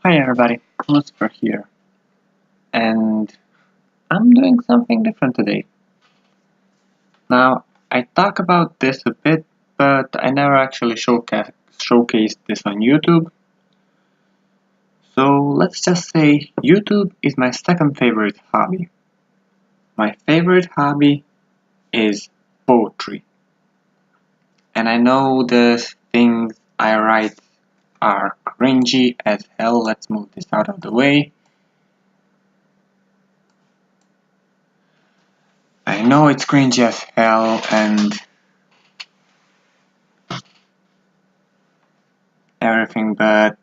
Hi everybody, Lucifer here, and I'm doing something different today. Now, I talk about this a bit, but I never actually showcased this on YouTube. So let's just say YouTube is my second favorite hobby. My favorite hobby is poetry. And I know the things I write are cringy as hell. Let's move this out of the way. I know it's cringy as hell and everything, but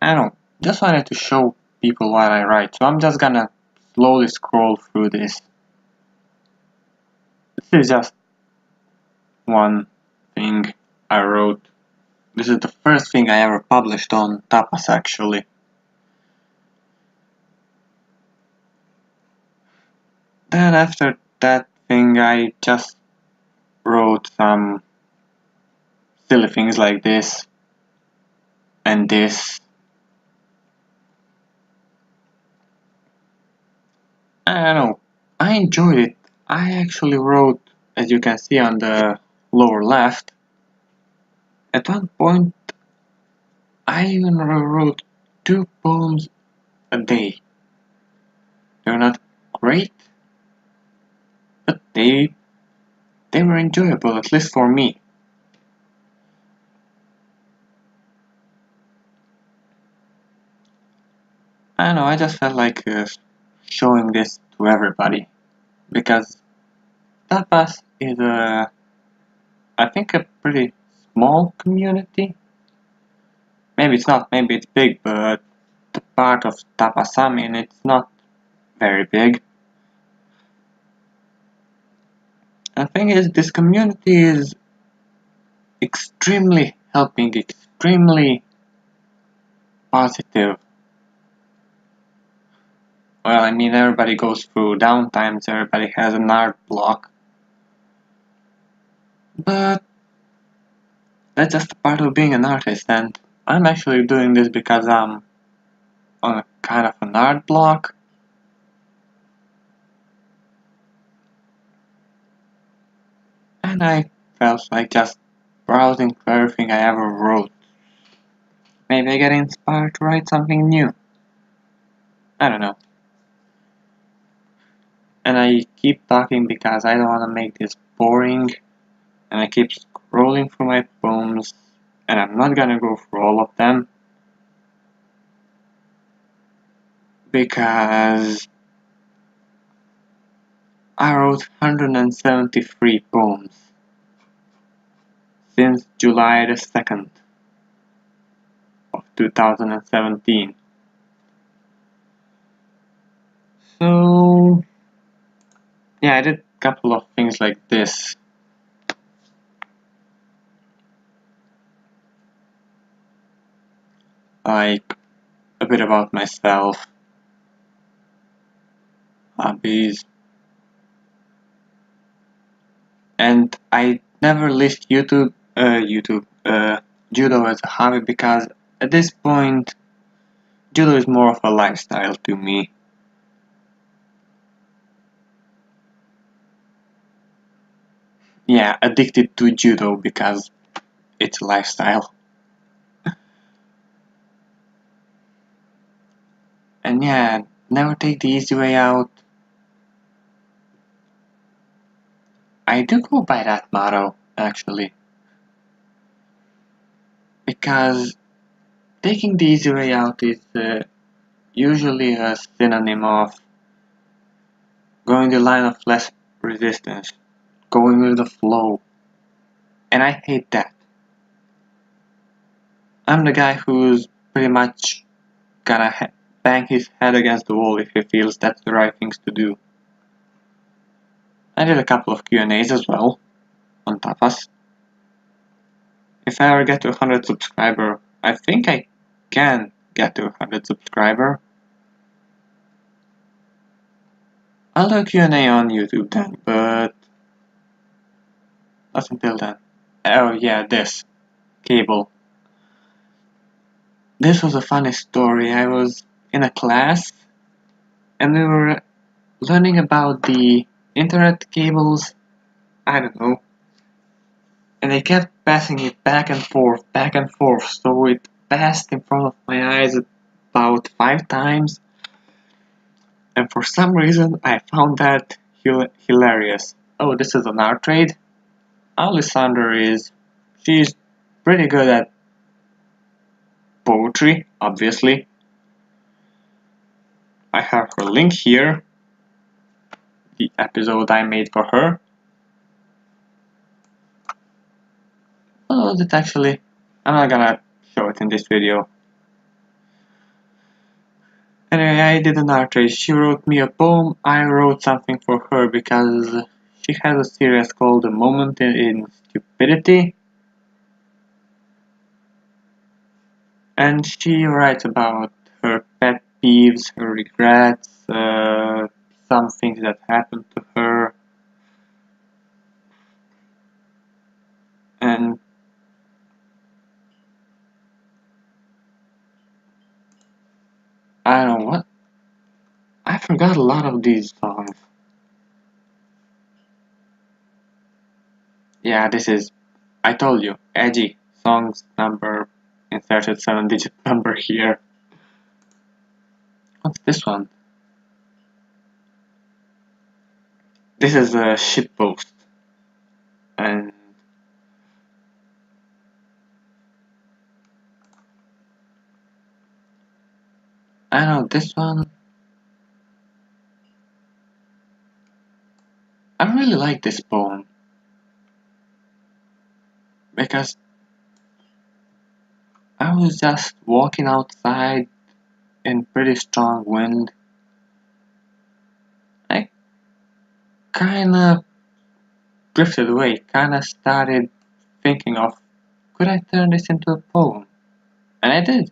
I don't know, just wanted to show people what I write, so I'm just gonna slowly scroll through this. This is just one thing I wrote. This is the first thing I ever published on Tapas actually. Then after that thing I just wrote some silly things like this and this. I don't know, I enjoyed it. I actually wrote, as you can see on the lower left, at one point I even wrote 2 poems a day. They're not great, but they were enjoyable, at least for me. I don't know, I just felt like showing this to everybody because Tapas is I think a pretty small community. Maybe it's not, maybe it's big, but the part of Tapas I'm in, it's not very big. And the thing is, this community is extremely helping, extremely positive. Well, I mean, everybody goes through downtimes, everybody has an art block. But that's just a part of being an artist, and I'm actually doing this because I'm on a kind of an art block. And I felt like just browsing through everything I ever wrote. Maybe I get inspired to write something new. I don't know. And I keep talking because I don't want to make this boring. And I keep scrolling through my poems. And I'm not gonna go through all of them. Because I wrote 173 poems since July the 2nd of 2017. So, yeah, I did a couple of things like this. Like a bit about myself, hobbies, and I never list judo as a hobby because at this point, judo is more of a lifestyle to me. Yeah, addicted to judo because it's a lifestyle. And yeah, never take the easy way out. I do go by that motto, actually. Because taking the easy way out is usually a synonym of going the line of less resistance, going with the flow. And I hate that. I'm the guy who's pretty much gonna bang his head against the wall if he feels that's the right things to do. I did a couple of Q&As as well on Tapas. If I ever get to 100 subscriber, I think I can get to 100 subscriber. I'll do a Q&A on YouTube then, but not until then. Oh yeah, this cable. this was a funny story. I was in a class and we were learning about the internet cables, I don't know, and they kept passing it back and forth, so it passed in front of my eyes about 5 times, and for some reason I found that hilarious. Oh, this is an art trade. She's pretty good at poetry, obviously. I have her link here, the episode I made for her. Oh, that actually, I'm not gonna show it in this video. Anyway, I did an art trade. She wrote me a poem, I wrote something for her because she has a series called A Moment in Stupidity. And she writes about her pet peeves, her regrets, some things that happened to her. And I don't know what. I forgot a lot of these songs. Yeah, this is, I told you, edgy songs number, inserted 7-digit number here. What's this one? This is a shitpost. And I know this one. I really like this poem because I was just walking outside in pretty strong wind. I kinda drifted away, kinda started thinking of could I turn this into a poem? And I did.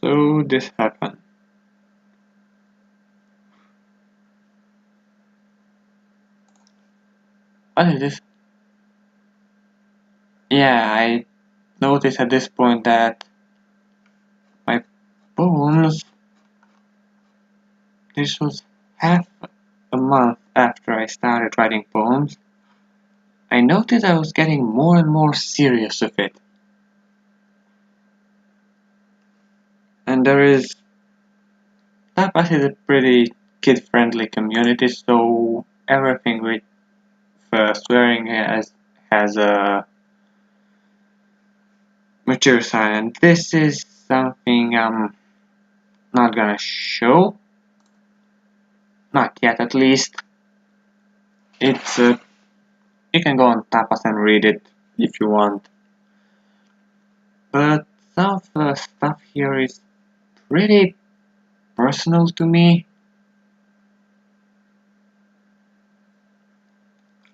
So this happened. What is this? Yeah, I noticed at this point that my poems, this was half a month after I started writing poems, I noticed I was getting more and more serious with it. And there is Tapas is a pretty kid-friendly community, so everything with swearing has a mature side, and this is something I'm not gonna show, not yet at least. It's you can go on Tapas and read it if you want, but some of the stuff here is pretty personal to me.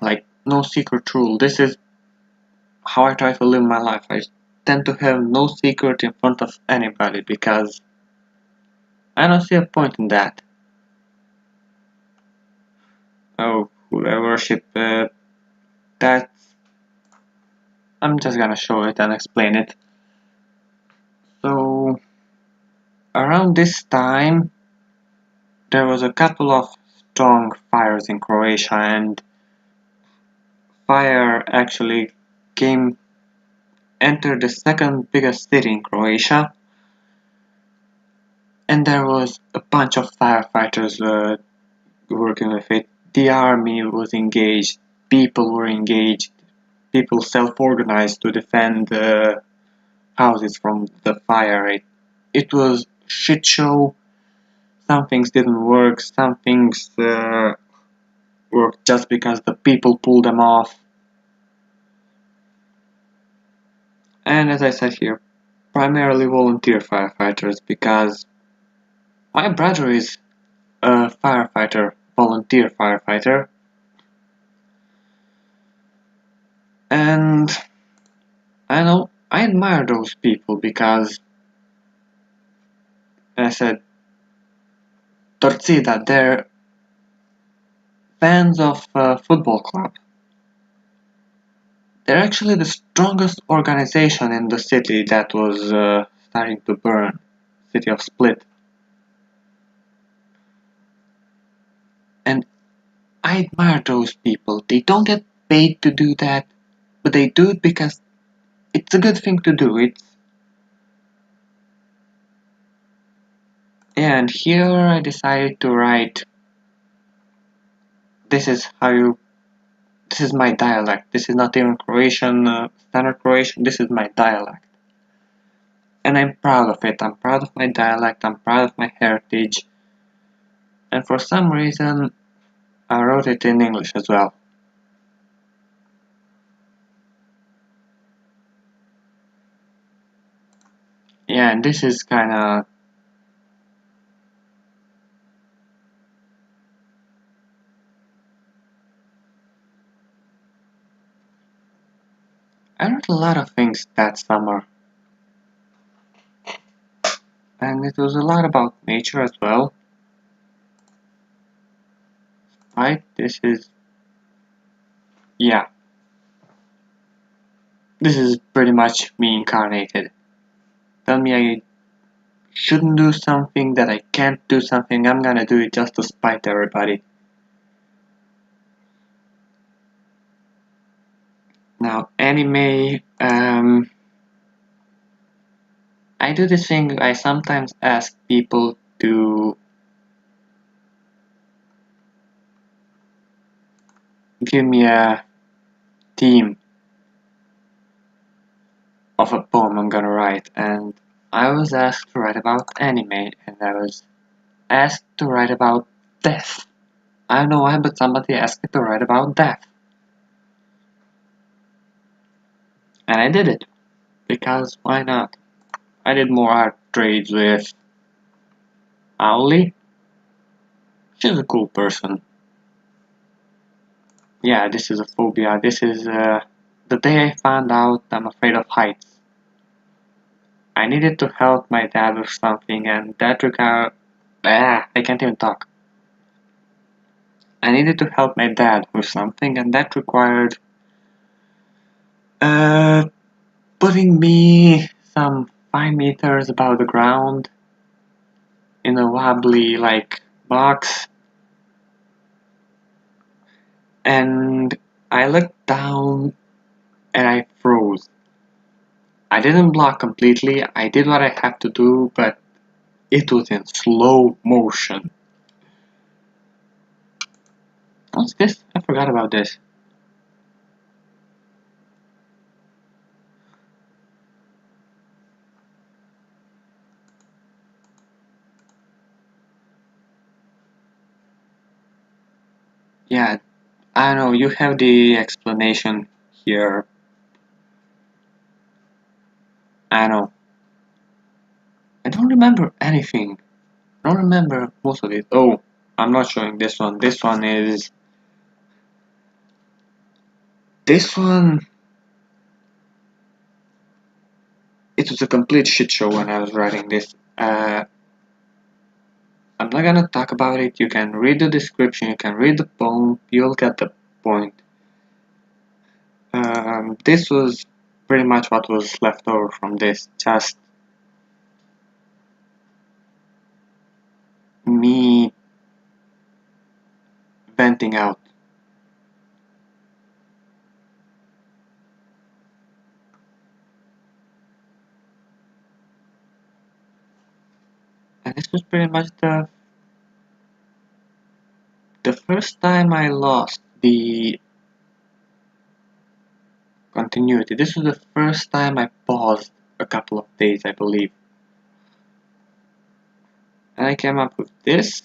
Like no secret rule. This is how I try to live my life. I tend to have no secret in front of anybody because I don't see a point in that. Oh, who I worship, that I'm just gonna show it and explain it. So, around this time, there was a couple of strong fires in Croatia, and fire actually entered the second biggest city in Croatia, and there was a bunch of firefighters working with it. The army was engaged, people were engaged, people self-organized to defend houses from the fire. It was shit show. Some things didn't work, some things worked just because the people pulled them off. And as I said here, primarily volunteer firefighters because my brother is a firefighter, volunteer firefighter, and I know I admire those people because, as I said, Torcida, they're fans of a football club. They're actually the strongest organization in the city that was starting to burn, city of Split. And I admire those people. They don't get paid to do that, but they do it because it's a good thing to do. And here I decided to write, this is how you, this is my dialect. This is not even Croatian, standard Croatian, this is my dialect. And I'm proud of it. I'm proud of my dialect, I'm proud of my heritage. And for some reason, I wrote it in English as well. Yeah, and this is kinda, I wrote a lot of things that summer. And it was a lot about nature as well. Right? This is, yeah. This is pretty much me incarnated. Tell me I shouldn't do something, that I can't do something, I'm gonna do it just to spite everybody. Now, anime, I do this thing, I sometimes ask people to give me a theme of a poem I'm gonna write, and I was asked to write about anime, and I was asked to write about death. I don't know why, but somebody asked me to write about death. And I did it, because why not? I did more art trades with Auli. She's a cool person. Yeah, this is a phobia. This is the day I found out I'm afraid of heights. I needed to help my dad with something, and that required. I can't even talk. I needed to help my dad with something, and that required uh, putting me some 5 meters above the ground in a wobbly like box, and I looked down and I froze. I didn't block completely. I did what I had to do, but it was in slow motion. What's this? I forgot about this. Yeah, I know, you have the explanation here. I know. I don't remember anything. I don't remember most of it. Oh, I'm not showing this one. This one is. This one. It was a complete shit show when I was writing this. I'm not gonna talk about it. You can read the description, you can read the poem, you'll get the point. This was pretty much what was left over from this. Just me venting out. And this was pretty much the first time I lost the continuity. This was the first time I paused a couple of days, I believe. And I came up with this.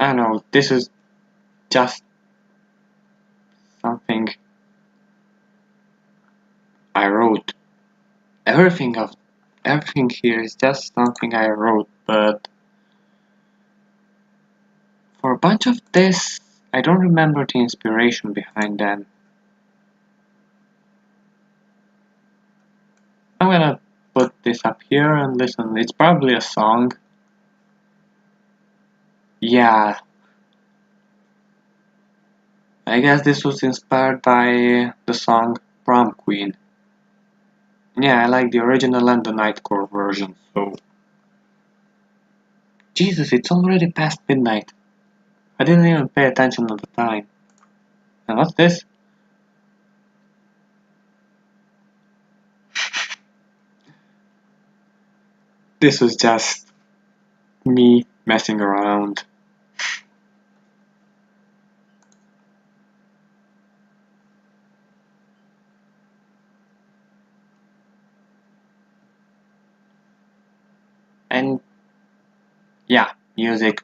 I know, this is just something I wrote. Everything here is just something I wrote, but for a bunch of this, I don't remember the inspiration behind them. I'm gonna put this up here and listen. It's probably a song. Yeah, I guess this was inspired by the song Prom Queen. Yeah, I like the original and the Nightcore version, so... Jesus, it's already past midnight. I didn't even pay attention at the time. And what's this? This was just me messing around. And yeah, music.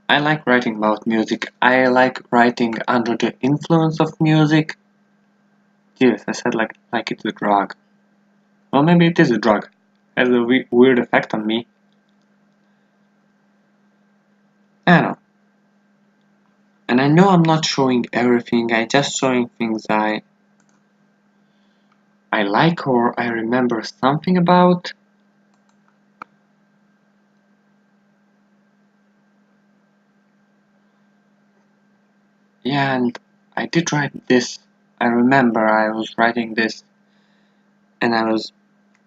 I like writing about music. I like writing under the influence of music. Yes, I said like it's a drug. Well, maybe it is a drug. Has a weird effect on me. I don't know. And I know I'm not showing everything. I just showing things I like or I remember something about. Yeah, and I did write this. I remember I was writing this, and I was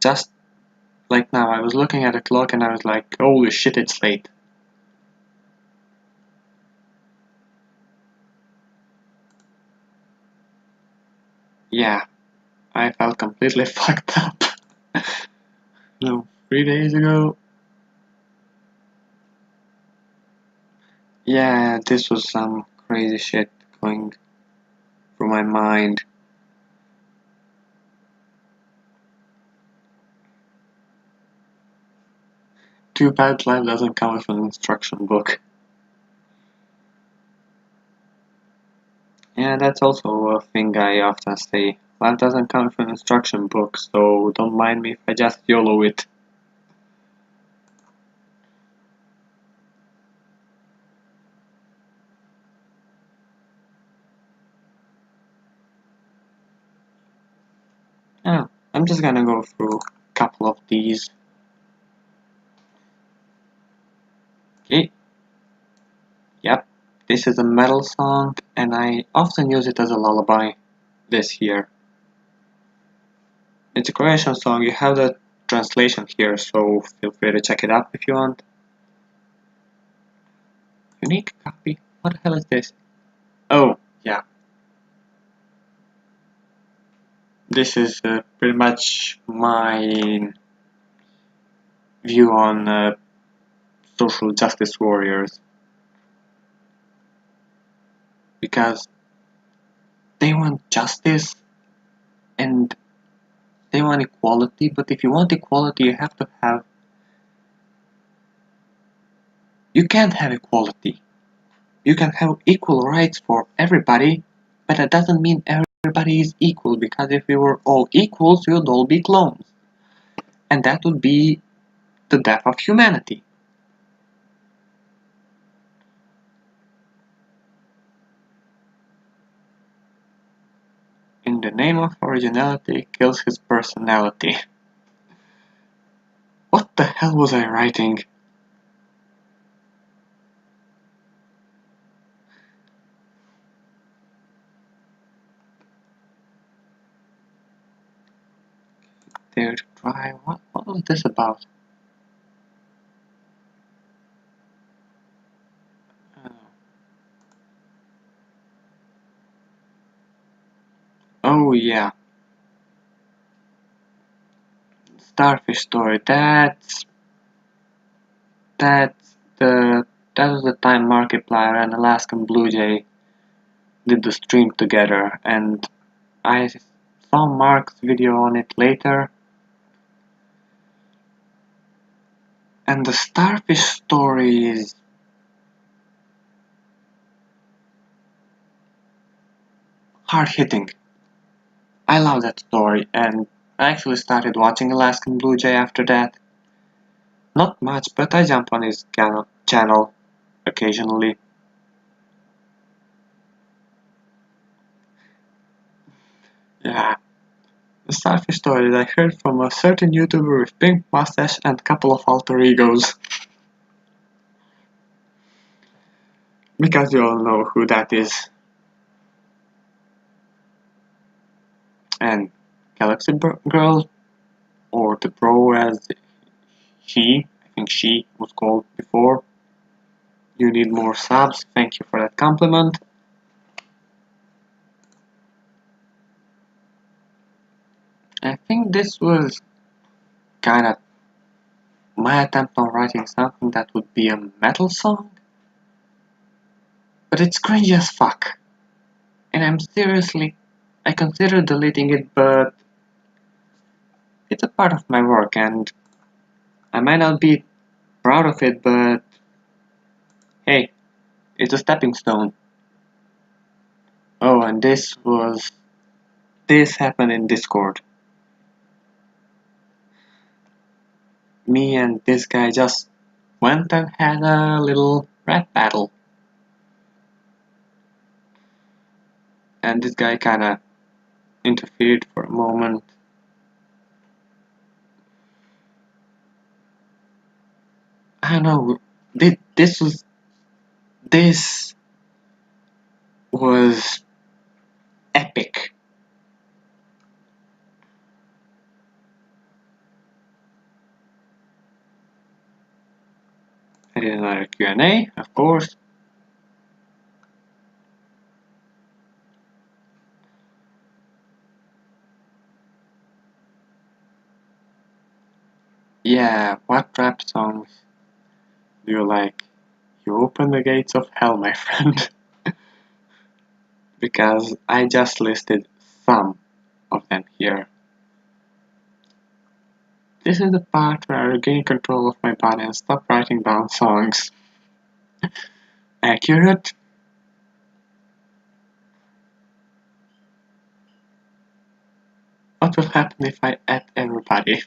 just like now. I was looking at the clock, and I was like, "Holy shit, it's late." Yeah, I felt completely fucked up. No, 3 days ago. Yeah, this was some crazy shit going through my mind. Too bad life doesn't come with an instruction book. Yeah, that's also a thing I often say. Life doesn't come with an instruction book, so don't mind me if I just YOLO it. Yeah, I'm just gonna go through a couple of these. Okay, yep, this is a metal song, and I often use it as a lullaby. This here. It's a Croatian song, you have the translation here, so feel free to check it out if you want. Unique copy? What the hell is this? Oh, yeah. This is pretty much my view on social justice warriors. Because they want justice and they want equality, but if you want equality, you have to have. You can't have equality. You can have equal rights for everybody, but that doesn't mean everybody is equal, because if we were all equals, we would all be clones. And that would be the death of humanity. In the name of originality kills his personality. What the hell was I writing? Dare to try? What was this about? Uh, oh yeah, Starfish story. That's the that was the time Markiplier and Alaskan Blue Jay did the stream together, and I saw Mark's video on it later, and the Starfish story is hard hitting. I love that story, and I actually started watching Alaskan Blue Jay after that. Not much, but I jump on his channel occasionally. Yeah, the Starfish story that I heard from a certain YouTuber with pink mustache and couple of alter egos. because you all know who that is. And Galaxy Girl, or the Bro as I think she was called before. You need more subs, thank you for that compliment. I think this was kind of my attempt on writing something that would be a metal song. But it's cringy as fuck. And I considered deleting it, but it's a part of my work and I might not be proud of it, but hey, it's a stepping stone. Oh, and this happened in Discord. Me and this guy just went and had a little rap battle. And this guy kinda interfered for a moment. I don't know, this was epic. I did another Q&A, of course. Yeah, what rap songs do you like? You open the gates of hell, my friend. Because I just listed some of them here. This is the part where I regain control of my body and stop writing down songs. Accurate? What will happen if I add everybody?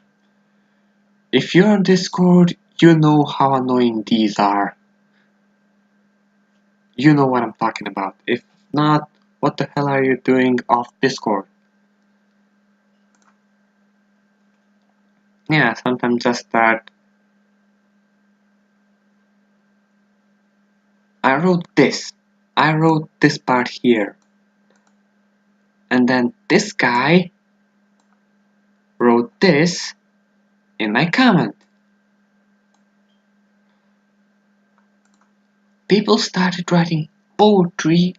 If you're on Discord, you know how annoying these are. You know what I'm talking about. If not, what the hell are you doing off Discord? Yeah, sometimes just start. I wrote this. I wrote this part here. And then this guy wrote this in my comment. People started writing poetry,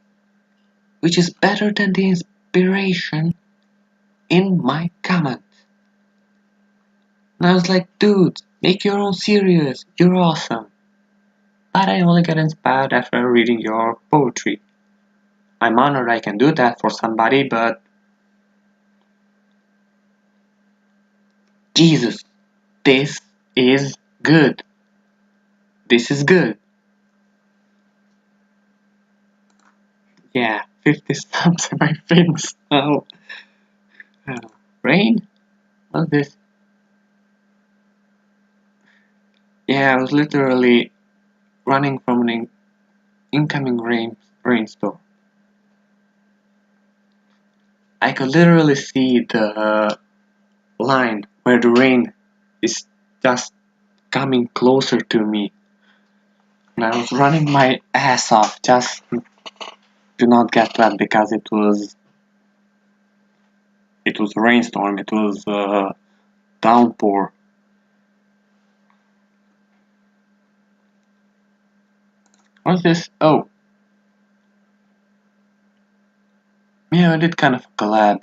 which is better than the inspiration in my comment. And I was like, dude, make your own series. You're awesome. But I only get inspired after reading your poetry. I'm honored I can do that for somebody, but Jesus, this is good. This is good. Yeah, 50 subs in my face. Oh. Rain? What's this? Yeah, I was literally running from an incoming rainstorm. I could literally see the line where the rain is just coming closer to me. And I was running my ass off just to not get wet because it was a rainstorm, it was a downpour. What's this? Oh. Yeah, I did kind of a collab.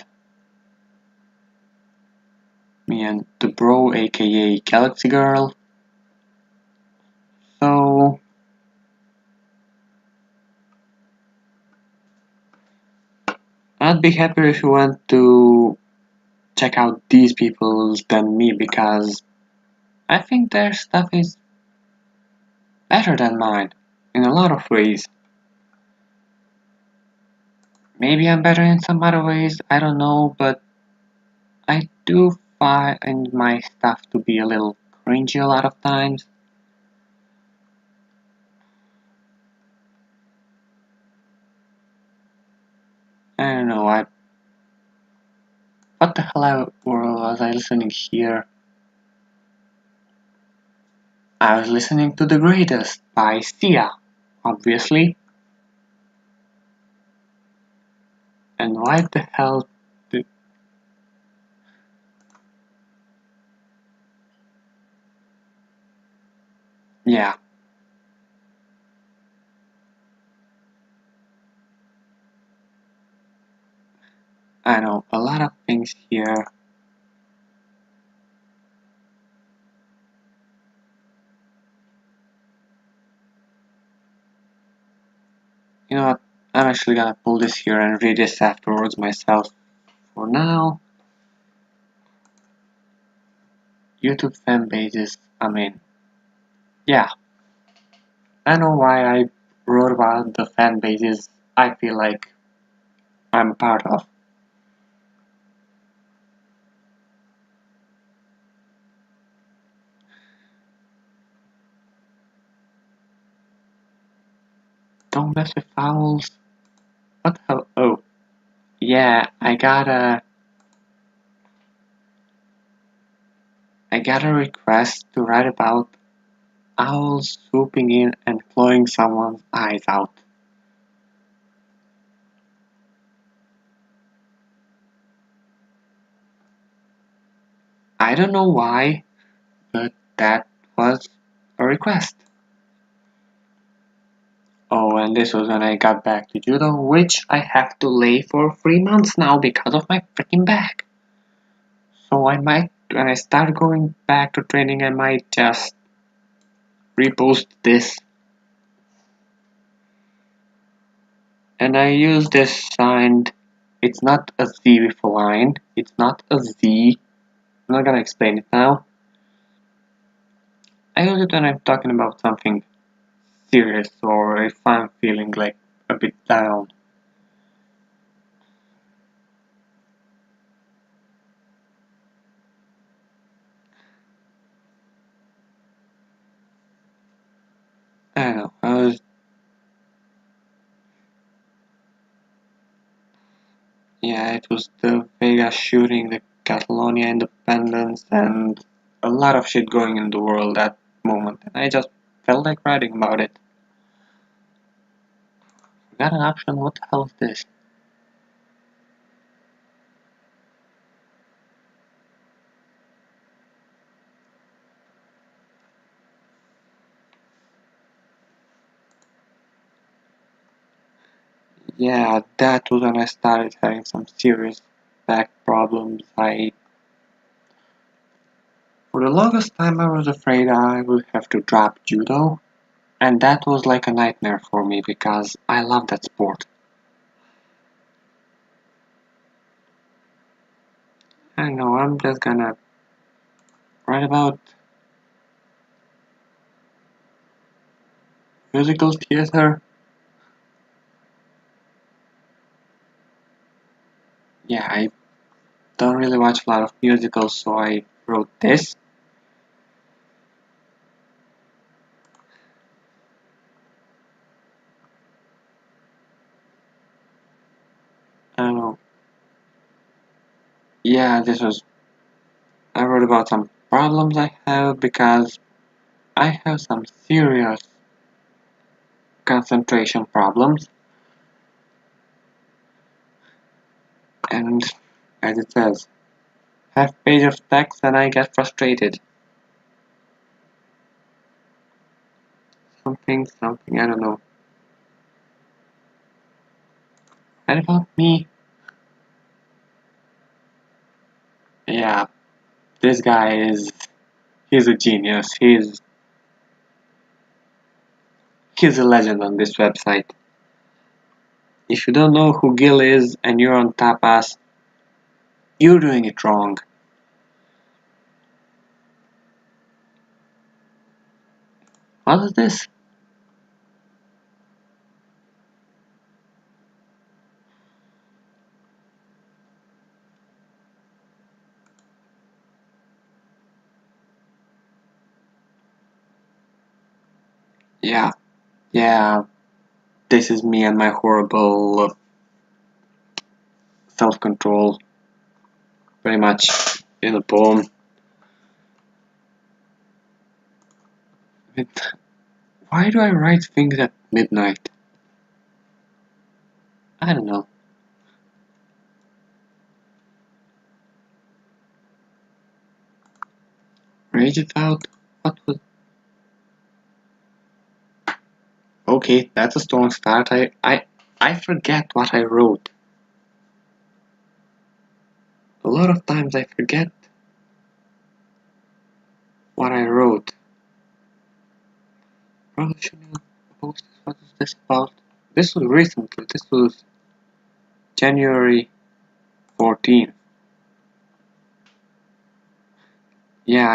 Me and the Bro, aka Galaxy Girl. So I'd be happier if you went to check out these people than me because I think their stuff is better than mine in a lot of ways. Maybe I'm better in some other ways, I don't know, but I do find my stuff to be a little cringy a lot of times. I don't know, what the hell was I listening here? I was listening to The Greatest by Sia, obviously. And why the hell did... Yeah, I know, a lot of things here. You know what? I'm actually gonna pull this here and read this afterwards myself. For now, YouTube fan bases, I mean, yeah, I know why I wrote about the fan bases I feel like I'm part of. Don't mess with fouls. What the hell? Oh, yeah, I got a request to write about owls swooping in and clawing someone's eyes out. I don't know why, but that was a request. Oh, and this was when I got back to judo, which I have to lay for 3 months now because of my freaking back. So I might, when I start going back to training, I might just repost this. And I use this sign. It's not a Z with a line. It's not a Z. I'm not gonna explain it now. I use it when I'm talking about something serious or if I'm feeling like a bit down. I don't know. Yeah, it was the Vegas shooting, the Catalonia independence, and a lot of shit going in the world at moment. And I just felt like writing about it. Got an option? What the hell is this? Yeah, that was when I started having some serious back problems. For the longest time, I was afraid I would have to drop judo, and that was like a nightmare for me because I love that sport. I know, I'm just gonna write about musical theater. Yeah, I don't really watch a lot of musicals, so I wrote this. Uh, yeah, this was. I wrote about some problems I have because I have some serious concentration problems, and as it says, half page of text and I get frustrated. Something, I don't know. And about me, yeah, this guy he's a genius. He's a legend on this website. If you don't know who Gil is and you're on Tapas, you're doing it wrong. What is this? Yeah, yeah, this is me and my horrible self-control, pretty much in a poem. Why do I write things at midnight? I don't know. Rage it out. What was... Okay, that's a strong start. I forget what I wrote. A lot of times I forget what I wrote. Probably shouldn't have posted. What is this about? This was recently. This was January 14th. Yeah,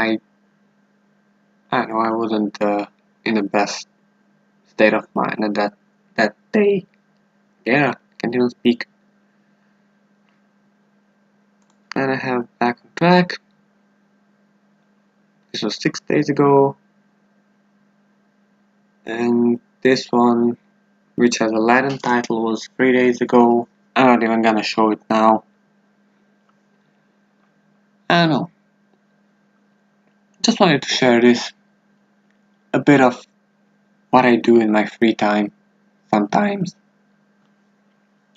I know I wasn't in the best state of mind at that day. Yeah, can't even speak. And I have Back on Track. This was 6 days ago. And this one, which has a Latin title, was 3 days ago. I'm not even gonna show it now. I don't know. Just wanted to share this. A bit of what I do in my free time sometimes.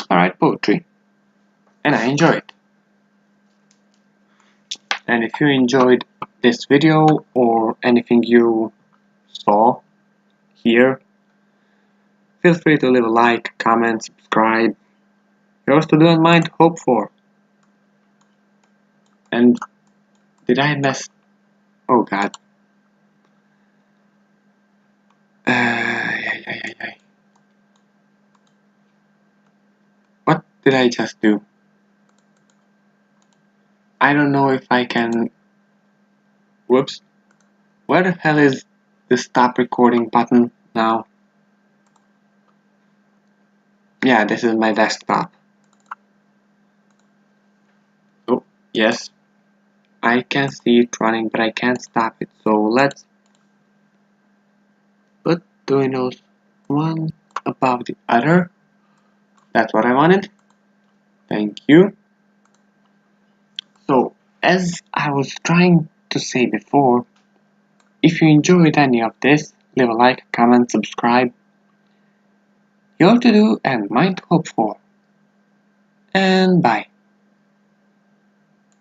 I write poetry. And I enjoy it. And if you enjoyed this video or anything you saw here, feel free to leave a like, comment, subscribe. Yours to do and mine to hope for. And did I mess... Oh god. What did I just do? I don't know if I can... Whoops. Where the hell is the stop recording button now? Yeah, this is my desktop. Oh, yes. I can see it running, but I can't stop it. So let's put dominoes one above the other. That's what I wanted. Thank you. So, as I was trying to say before, if you enjoyed any of this, leave a like, comment, subscribe. Yours to do and mine to hope for. And bye.